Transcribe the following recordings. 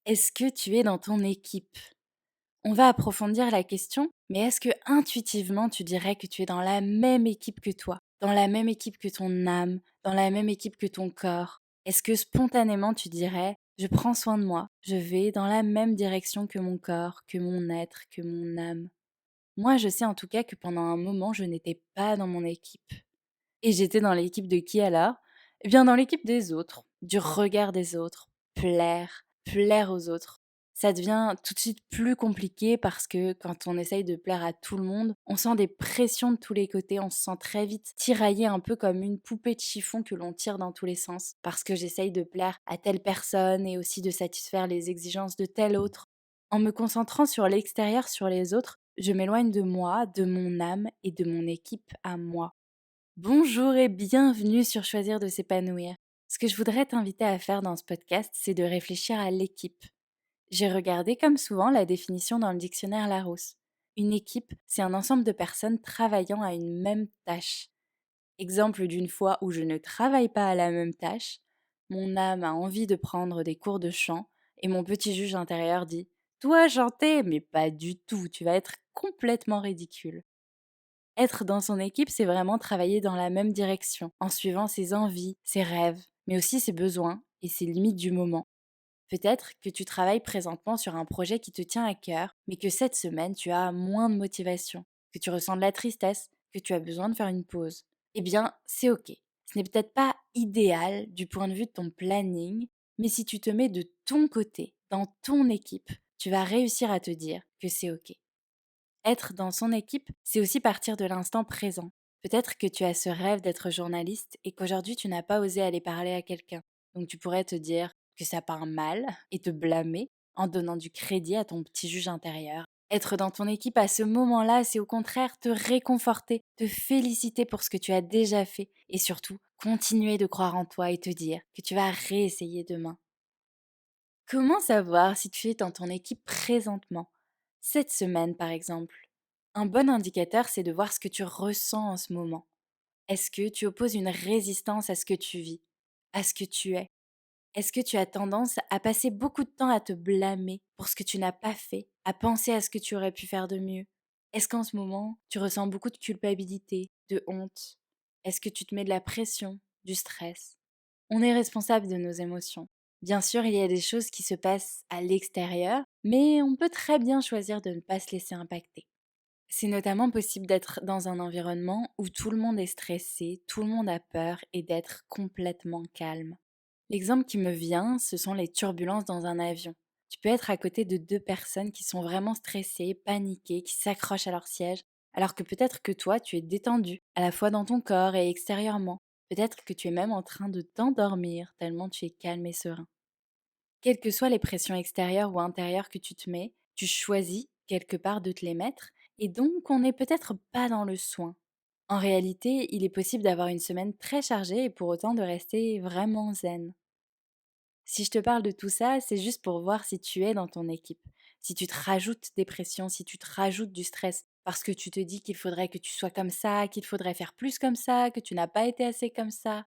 Est-ce que tu es dans ton équipe? On va approfondir la question, mais est-ce que intuitivement tu dirais que tu es dans la même équipe que toi, dans la même équipe que ton âme, dans la même équipe que ton corps? Est-ce que spontanément tu dirais je prends soin de moi, je vais dans la même direction que mon corps, que mon être, que mon âme? Moi, je sais en tout cas que pendant un moment, je n'étais pas dans mon équipe. Et j'étais dans l'équipe de qui alors? Eh bien, dans l'équipe des autres, du regard des autres, plaire aux autres. Ça devient tout de suite plus compliqué parce que quand on essaye de plaire à tout le monde, on sent des pressions de tous les côtés, on se sent très vite tiraillé un peu comme une poupée de chiffon que l'on tire dans tous les sens parce que j'essaye de plaire à telle personne et aussi de satisfaire les exigences de telle autre. En me concentrant sur l'extérieur, sur les autres, je m'éloigne de moi, de mon âme et de mon équipe à moi. Bonjour et bienvenue sur Choisir de s'épanouir. Ce que je voudrais t'inviter à faire dans ce podcast, c'est de réfléchir à l'équipe. J'ai regardé comme souvent la définition dans le dictionnaire Larousse. Une équipe, c'est un ensemble de personnes travaillant à une même tâche. Exemple d'une fois où je ne travaille pas à la même tâche, mon âme a envie de prendre des cours de chant et mon petit juge intérieur dit toi chanter, mais pas du tout, tu vas être complètement ridicule. Être dans son équipe, c'est vraiment travailler dans la même direction, en suivant ses envies, ses rêves, mais aussi ses besoins et ses limites du moment. Peut-être que tu travailles présentement sur un projet qui te tient à cœur, mais que cette semaine, tu as moins de motivation, que tu ressens de la tristesse, que tu as besoin de faire une pause. Eh bien, c'est OK. Ce n'est peut-être pas idéal du point de vue de ton planning, mais si tu te mets de ton côté, dans ton équipe, tu vas réussir à te dire que c'est OK. Être dans son équipe, c'est aussi partir de l'instant présent. Peut-être que tu as ce rêve d'être journaliste et qu'aujourd'hui tu n'as pas osé aller parler à quelqu'un. Donc tu pourrais te dire que ça part mal et te blâmer en donnant du crédit à ton petit juge intérieur. Être dans ton équipe à ce moment-là, c'est au contraire te réconforter, te féliciter pour ce que tu as déjà fait et surtout continuer de croire en toi et te dire que tu vas réessayer demain. Comment savoir si tu es dans ton équipe présentement? Cette semaine, par exemple. Un bon indicateur, c'est de voir ce que tu ressens en ce moment. Est-ce que tu opposes une résistance à ce que tu vis, à ce que tu es? Est-ce que tu as tendance à passer beaucoup de temps à te blâmer pour ce que tu n'as pas fait, à penser à ce que tu aurais pu faire de mieux? Est-ce qu'en ce moment, tu ressens beaucoup de culpabilité, de honte? Est-ce que tu te mets de la pression, du stress? On est responsable de nos émotions. Bien sûr, il y a des choses qui se passent à l'extérieur, mais on peut très bien choisir de ne pas se laisser impacter. C'est notamment possible d'être dans un environnement où tout le monde est stressé, tout le monde a peur et d'être complètement calme. L'exemple qui me vient, ce sont les turbulences dans un avion. Tu peux être à côté de deux personnes qui sont vraiment stressées, paniquées, qui s'accrochent à leur siège, alors que peut-être que toi, tu es détendu, à la fois dans ton corps et extérieurement. Peut-être que tu es même en train de t'endormir, tellement tu es calme et serein. Quelles que soient les pressions extérieures ou intérieures que tu te mets, tu choisis quelque part de te les mettre, et donc on n'est peut-être pas dans le soin. En réalité, il est possible d'avoir une semaine très chargée et pour autant de rester vraiment zen. Si je te parle de tout ça, c'est juste pour voir si tu es dans ton équipe, si tu te rajoutes des pressions, si tu te rajoutes du stress, parce que tu te dis qu'il faudrait que tu sois comme ça, qu'il faudrait faire plus comme ça, que tu n'as pas été assez comme ça.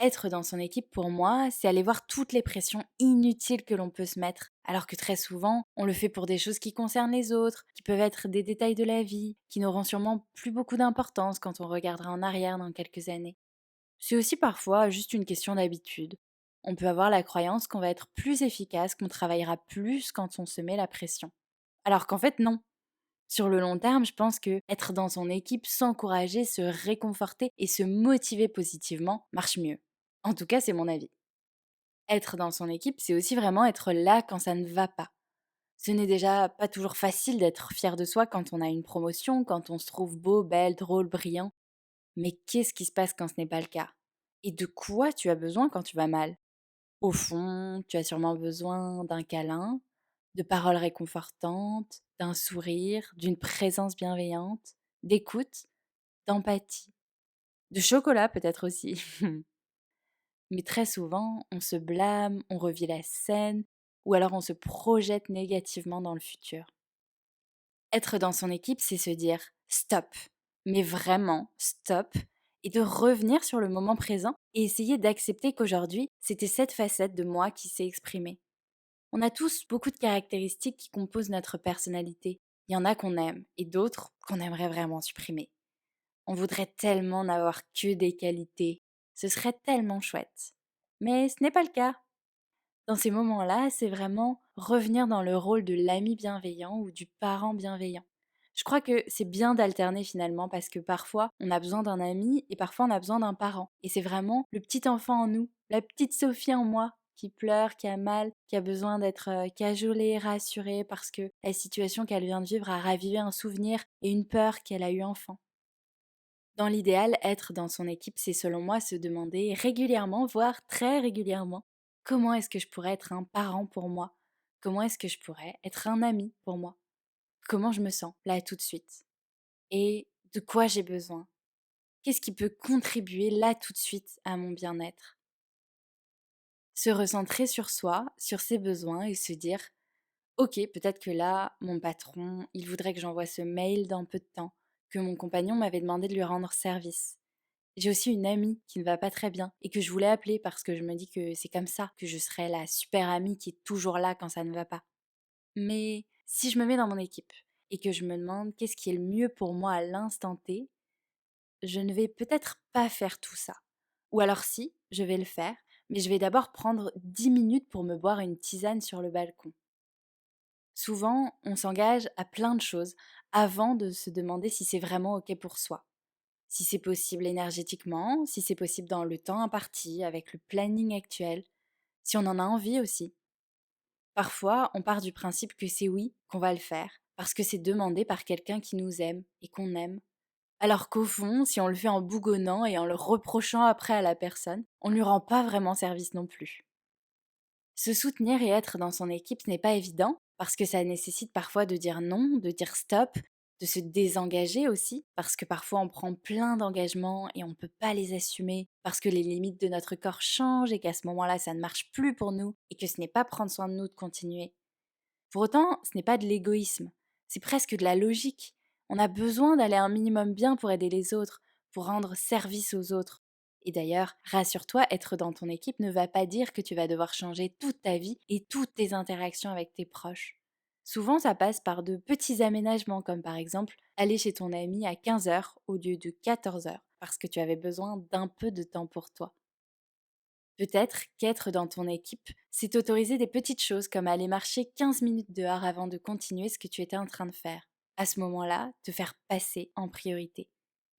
Être dans son équipe, pour moi, c'est aller voir toutes les pressions inutiles que l'on peut se mettre, alors que très souvent, on le fait pour des choses qui concernent les autres, qui peuvent être des détails de la vie, qui n'auront sûrement plus beaucoup d'importance quand on regardera en arrière dans quelques années. C'est aussi parfois juste une question d'habitude. On peut avoir la croyance qu'on va être plus efficace, qu'on travaillera plus quand on se met la pression. Alors qu'en fait, non. Sur le long terme, je pense que être dans son équipe, s'encourager, se réconforter et se motiver positivement marche mieux. En tout cas, c'est mon avis. Être dans son équipe, c'est aussi vraiment être là quand ça ne va pas. Ce n'est déjà pas toujours facile d'être fier de soi quand on a une promotion, quand on se trouve beau, belle, drôle, brillant. Mais qu'est-ce qui se passe quand ce n'est pas le cas? Et de quoi tu as besoin quand tu vas mal? Au fond, tu as sûrement besoin d'un câlin, de paroles réconfortantes, d'un sourire, d'une présence bienveillante, d'écoute, d'empathie, de chocolat peut-être aussi. Mais très souvent, on se blâme, on revit la scène, ou alors on se projette négativement dans le futur. Être dans son équipe, c'est se dire stop, mais vraiment stop, et de revenir sur le moment présent et essayer d'accepter qu'aujourd'hui, c'était cette facette de moi qui s'est exprimée. On a tous beaucoup de caractéristiques qui composent notre personnalité. Il y en a qu'on aime et d'autres qu'on aimerait vraiment supprimer. On voudrait tellement n'avoir que des qualités. Ce serait tellement chouette. Mais ce n'est pas le cas. Dans ces moments-là, c'est vraiment revenir dans le rôle de l'ami bienveillant ou du parent bienveillant. Je crois que c'est bien d'alterner finalement parce que parfois on a besoin d'un ami et parfois on a besoin d'un parent. Et c'est vraiment le petit enfant en nous, la petite Sophie en moi qui pleure, qui a mal, qui a besoin d'être cajolée, rassurée parce que la situation qu'elle vient de vivre a ravivé un souvenir et une peur qu'elle a eu enfant. Dans l'idéal, être dans son équipe, c'est selon moi se demander régulièrement, voire très régulièrement, comment est-ce que je pourrais être un parent pour moi? Comment est-ce que je pourrais être un ami pour moi? Comment je me sens là tout de suite? Et de quoi j'ai besoin? Qu'est-ce qui peut contribuer là tout de suite à mon bien-être? Se recentrer sur soi, sur ses besoins et se dire, ok, peut-être que là, mon patron, il voudrait que j'envoie ce mail dans peu de temps, que mon compagnon m'avait demandé de lui rendre service. J'ai aussi une amie qui ne va pas très bien et que je voulais appeler parce que je me dis que c'est comme ça que je serai la super amie qui est toujours là quand ça ne va pas. Mais si je me mets dans mon équipe et que je me demande qu'est-ce qui est le mieux pour moi à l'instant T, je ne vais peut-être pas faire tout ça. Ou alors si, je vais le faire, mais je vais d'abord prendre 10 minutes pour me boire une tisane sur le balcon. Souvent, on s'engage à plein de choses avant de se demander si c'est vraiment OK pour soi. Si c'est possible énergétiquement, si c'est possible dans le temps imparti, avec le planning actuel, si on en a envie aussi. Parfois, on part du principe que c'est oui qu'on va le faire, parce que c'est demandé par quelqu'un qui nous aime et qu'on aime. Alors qu'au fond, si on le fait en bougonnant et en le reprochant après à la personne, on ne lui rend pas vraiment service non plus. Se soutenir et être dans son équipe, ce n'est pas évident, parce que ça nécessite parfois de dire non, de dire stop, de se désengager aussi, parce que parfois on prend plein d'engagements et on ne peut pas les assumer, parce que les limites de notre corps changent et qu'à ce moment-là, ça ne marche plus pour nous, et que ce n'est pas prendre soin de nous de continuer. Pour autant, ce n'est pas de l'égoïsme, c'est presque de la logique. On a besoin d'aller un minimum bien pour aider les autres, pour rendre service aux autres. Et d'ailleurs, rassure-toi, être dans ton équipe ne va pas dire que tu vas devoir changer toute ta vie et toutes tes interactions avec tes proches. Souvent, ça passe par de petits aménagements, comme par exemple aller chez ton ami à 15 heures au lieu de 14 heures, parce que tu avais besoin d'un peu de temps pour toi. Peut-être qu'être dans ton équipe, c'est t'autoriser des petites choses comme aller marcher 15 minutes dehors avant de continuer ce que tu étais en train de faire. À ce moment-là, te faire passer en priorité.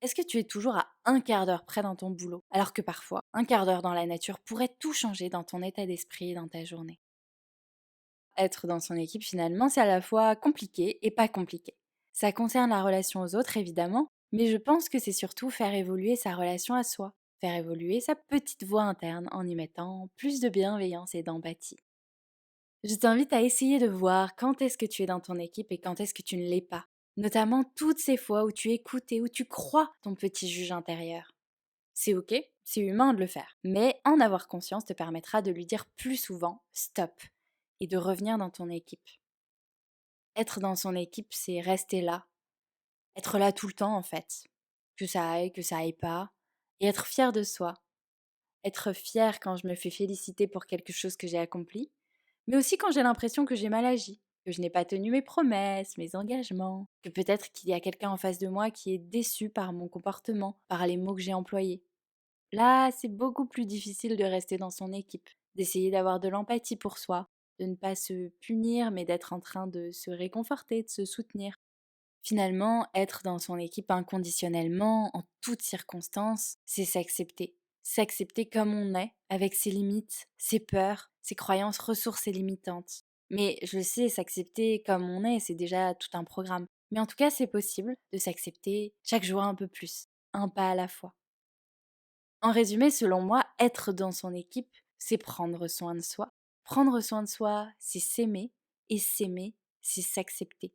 Est-ce que tu es toujours à un quart d'heure près dans ton boulot, alors que parfois, un quart d'heure dans la nature pourrait tout changer dans ton état d'esprit et dans ta journée? Être dans son équipe, finalement, c'est à la fois compliqué et pas compliqué. Ça concerne la relation aux autres, évidemment, mais je pense que c'est surtout faire évoluer sa relation à soi, faire évoluer sa petite voix interne en y mettant plus de bienveillance et d'empathie. Je t'invite à essayer de voir quand est-ce que tu es dans ton équipe et quand est-ce que tu ne l'es pas, notamment toutes ces fois où tu écoutes et où tu crois ton petit juge intérieur. C'est ok, c'est humain de le faire, mais en avoir conscience te permettra de lui dire plus souvent stop et de revenir dans ton équipe. Être dans son équipe, c'est rester là, être là tout le temps en fait, que ça aille pas, et être fier de soi, être fier quand je me fais féliciter pour quelque chose que j'ai accompli, mais aussi quand j'ai l'impression que j'ai mal agi, que je n'ai pas tenu mes promesses, mes engagements, que peut-être qu'il y a quelqu'un en face de moi qui est déçu par mon comportement, par les mots que j'ai employés. Là, c'est beaucoup plus difficile de rester dans son équipe, d'essayer d'avoir de l'empathie pour soi, de ne pas se punir, mais d'être en train de se réconforter, de se soutenir. Finalement, être dans son équipe inconditionnellement, en toutes circonstances, c'est s'accepter. S'accepter comme on est, avec ses limites, ses peurs, ses croyances ressources et limitantes. Mais je le sais, s'accepter comme on est, c'est déjà tout un programme. Mais en tout cas, c'est possible de s'accepter chaque jour un peu plus, un pas à la fois. En résumé, selon moi, être dans son équipe, c'est prendre soin de soi. Prendre soin de soi, c'est s'aimer, c'est s'accepter.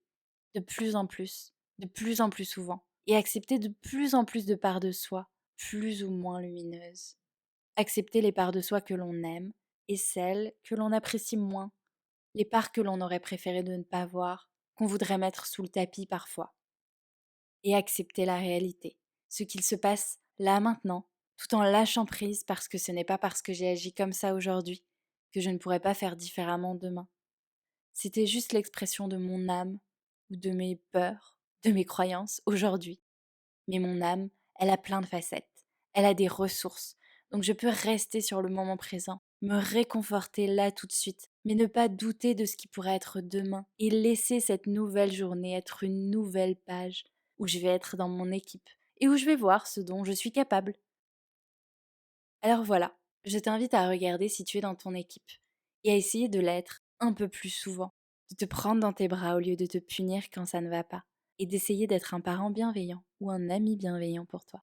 De plus en plus souvent, et accepter de plus en plus de parts de soi, plus ou moins lumineuses. Accepter les parts de soi que l'on aime et celles que l'on apprécie moins, les parts que l'on aurait préféré de ne pas voir, qu'on voudrait mettre sous le tapis parfois. Et accepter la réalité, ce qu'il se passe là maintenant, tout en lâchant prise parce que ce n'est pas parce que j'ai agi comme ça aujourd'hui que je ne pourrais pas faire différemment demain. C'était juste l'expression de mon âme ou de mes peurs, de mes croyances aujourd'hui. Mais mon âme, elle a plein de facettes. Elle a des ressources. Donc je peux rester sur le moment présent, me réconforter là tout de suite, mais ne pas douter de ce qui pourrait être demain et laisser cette nouvelle journée être une nouvelle page où je vais être dans mon équipe et où je vais voir ce dont je suis capable. Alors voilà, je t'invite à regarder si tu es dans ton équipe et à essayer de l'être un peu plus souvent, de te prendre dans tes bras au lieu de te punir quand ça ne va pas et d'essayer d'être un parent bienveillant ou un ami bienveillant pour toi.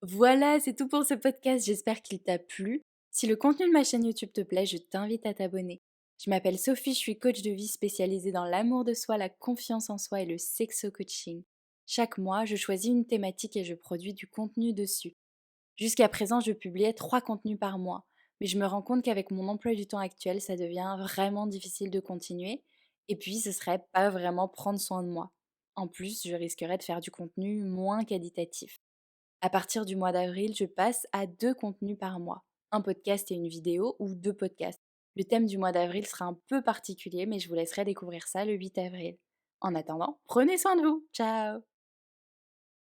Voilà, c'est tout pour ce podcast, j'espère qu'il t'a plu. Si le contenu de ma chaîne YouTube te plaît, je t'invite à t'abonner. Je m'appelle Sophie, je suis coach de vie spécialisée dans l'amour de soi, la confiance en soi et le sexo-coaching. Chaque mois, je choisis une thématique et je produis du contenu dessus. Jusqu'à présent, je publiais 3 contenus par mois, mais je me rends compte qu'avec mon emploi du temps actuel, ça devient vraiment difficile de continuer, et puis ce serait pas vraiment prendre soin de moi. En plus, je risquerais de faire du contenu moins qualitatif. À partir du mois d'avril, je passe à 2 contenus par mois, un podcast et une vidéo ou 2 podcasts. Le thème du mois d'avril sera un peu particulier, mais je vous laisserai découvrir ça le 8 avril. En attendant, prenez soin de vous. Ciao!